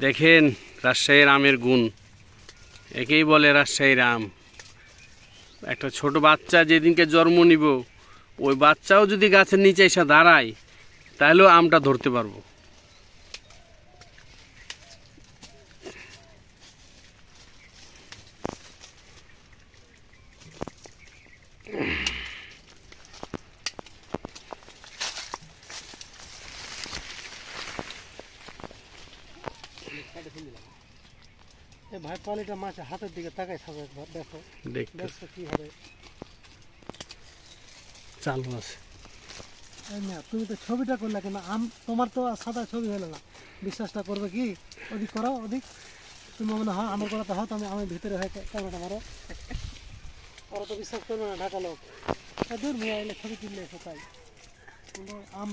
দেখেন রাজশাহীর আমের গুণ, একেই বলে রাজশাহীর আম। একটা ছোট বাচ্চা যেদিনকে জন্ম নিব, ওই বাচ্চাও যদি গাছের নিচে এসে দাঁড়ায়, তাহলেও আমটা ধরতে পারবো। ভাই পানিটা মাছ হাতের দিকে তাকাই থাকো একবার, দেখো দেখো কি হবে। চালু আছে। তুমি তো ছবিটা করলে কেন? তোমার তো সাদা ছবি হলো না, বিশ্বাসটা করবে কি? ওদিক করো, ওদিক। তুমি মনে হয় আমার করাতে হয়, আমি ভিতরে হয়ে ক্যামেরাটা মারো। ওরা তো বিশ্বাস করবে না, ঢাকা লোক। দূর মেয়ে এলে ছবি তুললে এসে তাই। কিন্তু